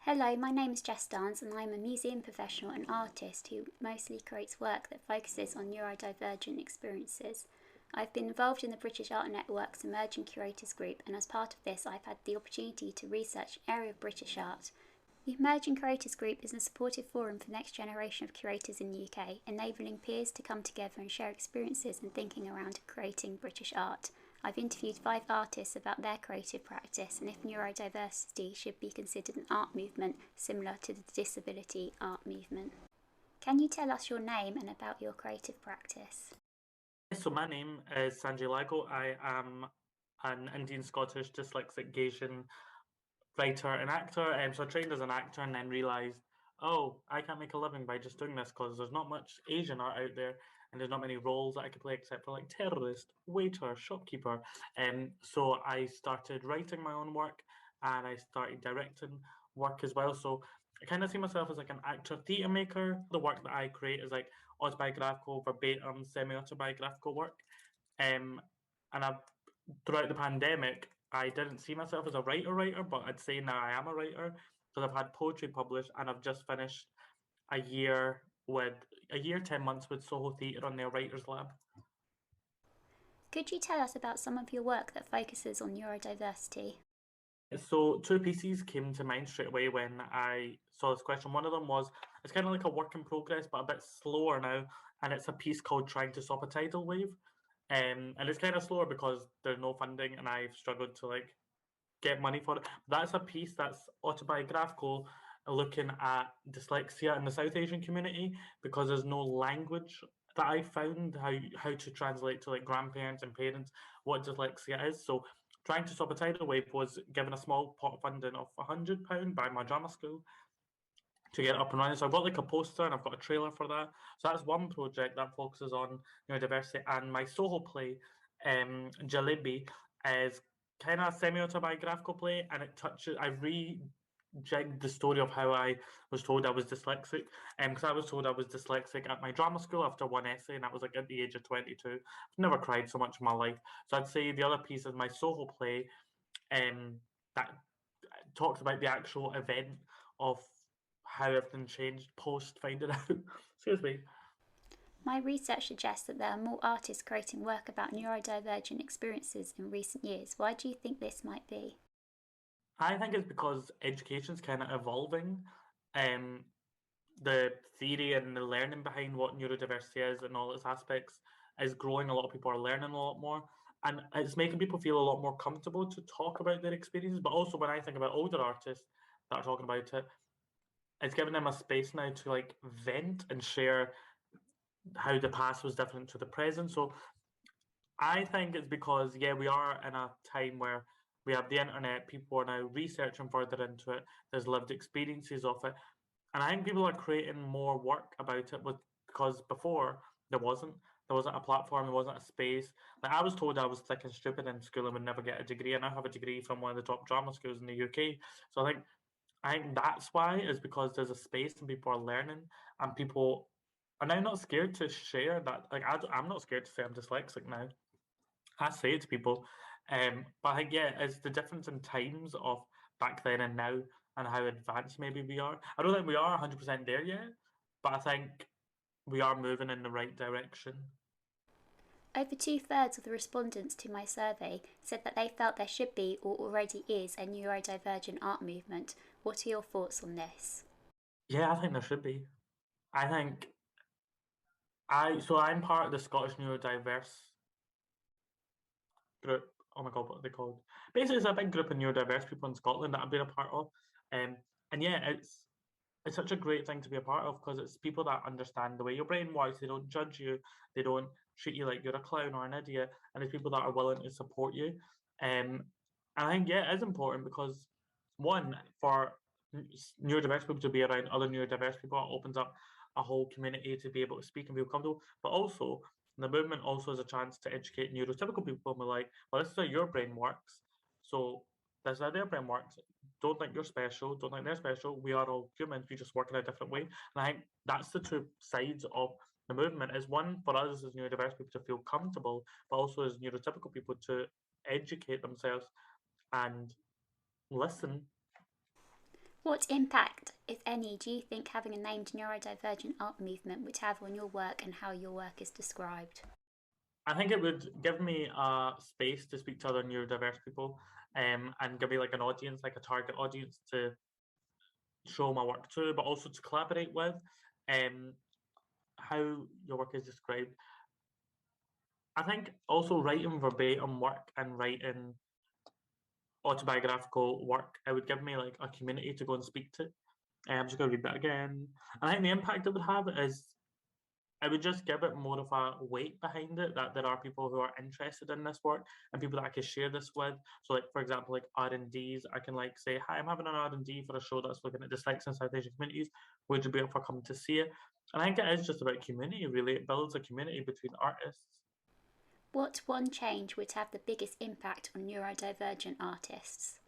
Hello, my name is Jess Dance and I'm a museum professional and artist who mostly creates work that focuses on neurodivergent experiences. I've been involved in the British Art Network's Emerging Curators group, and as part of this I've had the opportunity to research an area of British art. The Emerging Curators group is a supportive forum for the next generation of curators in the UK, enabling peers to come together and share experiences and thinking around creating British art. I've interviewed 5 artists about their creative practice and if neurodiversity should be considered an art movement similar to the disability art movement. Can you tell us your name and about your creative practice? So my name is Sanjay Lago. I am an Indian Scottish dyslexic Gaysian writer and actor. So I trained as an actor and then realised, oh, I can't make a living by just doing this because there's not much Asian art out there and there's not many roles that I could play except for like terrorist, waiter, shopkeeper. So I started writing my own work and I started directing work as well. So I kind of see myself as like an actor theatre maker. The work that I create is like autobiographical, verbatim, semi-autobiographical work. Um, and I've throughout the pandemic, I didn't see myself as a writer, but I'd say now I am a writer because I've had poetry published and I've just finished a year with a year, 10 months with Soho Theatre on their Writers Lab. Could you tell us about some of your work that focuses on neurodiversity? So two pieces came to mind straight away when I saw this question. One of them was it's kind of like a work in progress, but a bit slower now, and it's a piece called "Trying to Stop a Tidal Wave." And it's kind of slower because there's no funding, and I've struggled to like get money for it. That's a piece that's autobiographical, looking at dyslexia in the South Asian community because there's no language that I found how to translate to like grandparents and parents what dyslexia is. So trying to stop a tidal wave was given a small pot of funding of £100 by my drama school to get up and running. So I've got like a poster and I've got a trailer for that. So that's one project that focuses on neurodiversity. And my Soho play, Jalebi, is kind of semi-autobiographical play, and it touches. I rejigged the story of how I was told I was dyslexic, because I was told I was dyslexic at my drama school after one essay, and that was like at the age of 22. I've never cried so much in my life. So I'd say the other piece is my Soho play, that talks about the actual event of how everything changed post finding out. Excuse me. My research suggests that there are more artists creating work about neurodivergent experiences in recent years. Why do you think this might be? I think it's because education's kind of evolving. Um, the theory and the learning behind what neurodiversity is and all its aspects is growing. A lot of people are learning a lot more, and it's making people feel a lot more comfortable to talk about their experiences. But also, when I think about older artists that are talking about it, it's giving them a space now to like vent and share how the past was different to the present. So I think it's because, yeah, we are in a time where we have the internet, people are now researching further into it, there's lived experiences of it. And I think people are creating more work about it because before there wasn't. There wasn't a platform, there wasn't a space. Like I was told I was thick and stupid in school and would never get a degree. And I have a degree from one of the top drama schools in the UK. So I think that's why is because there's a space and people are learning and people are now not scared to share that. Like I'm not scared to say I'm dyslexic now. I say it to people, but I think yeah, it's the difference in times of back then and now and how advanced maybe we are. I don't think we are 100% there yet, but I think we are moving in the right direction. Over two-thirds of the respondents to my survey said that they felt there should be or already is a neurodivergent art movement. What are your thoughts on this? Yeah, I think there should be. I think I'm part of the Scottish Neurodiverse group. Oh my god, what are they called? Basically, it's a big group of neurodiverse people in Scotland that I've been a part of. And yeah, it's such a great thing to be a part of because it's people that understand the way your brain works. They don't judge you. They don't treat you like you're a clown or an idiot. And it's people that are willing to support you. And I think yeah, it is important because one for neurodiverse people to be around other neurodiverse people, it opens up a whole community to be able to speak and feel comfortable. But also, the movement also has a chance to educate neurotypical people and be like, well, this is how your brain works. So this is how their brain works. Don't think you're special. Don't think they're special. We are all humans. We just work in a different way. And I think that's the two sides of the movement. Is one for us as neurodiverse people to feel comfortable, but also as neurotypical people to educate themselves and listen. What impact, if any, do you think having a named neurodivergent art movement would have on your work and how your work is described? I think it would give me a space to speak to other neurodiverse people, and give me like an audience, like a target audience to show my work to, but also to collaborate with. Um, how your work is described. I think also writing verbatim work and writing autobiographical work, it would give me like a community to go and speak to. I'm just going to read that again. I think the impact it would have is I would just give it more of a weight behind it, that there are people who are interested in this work and people that I can share this with. So, like for example, like R&Ds, I can like say, "Hi, I'm having an R&D for a show that's looking at dyslexia in South Asian communities. Would you be up for coming to see it?" And I think it is just about community. Really, it builds a community between artists. What one change would have the biggest impact on neurodivergent artists?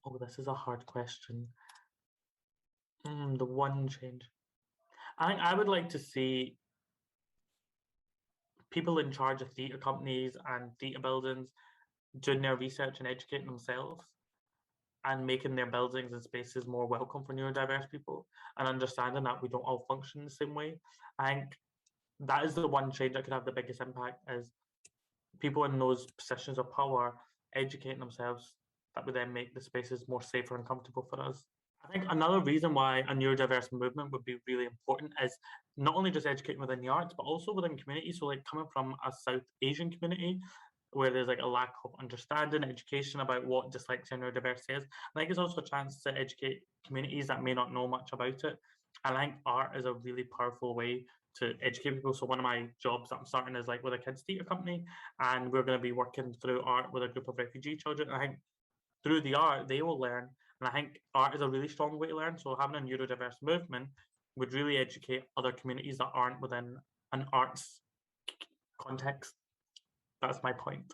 Oh, this is a hard question. The one change. I think I would like to see people in charge of theatre companies and theatre buildings doing their research and educating themselves and making their buildings and spaces more welcome for neurodiverse people and understanding that we don't all function the same way. I think that is the one change that could have the biggest impact is people in those positions of power educating themselves that would then make the spaces more safer and comfortable for us. I think another reason why a neurodiverse movement would be really important is not only just educating within the arts, but also within communities. So, like coming from a South Asian community where there's like a lack of understanding, education about what dyslexia and neurodiversity is, I think it's also a chance to educate communities that may not know much about it. And I think art is a really powerful way to educate people. So one of my jobs that I'm starting is like with a kids theatre company, and we're going to be working through art with a group of refugee children. And I think through the art, they will learn. And I think art is a really strong way to learn. So having a neurodiverse movement would really educate other communities that aren't within an arts context. That's my point.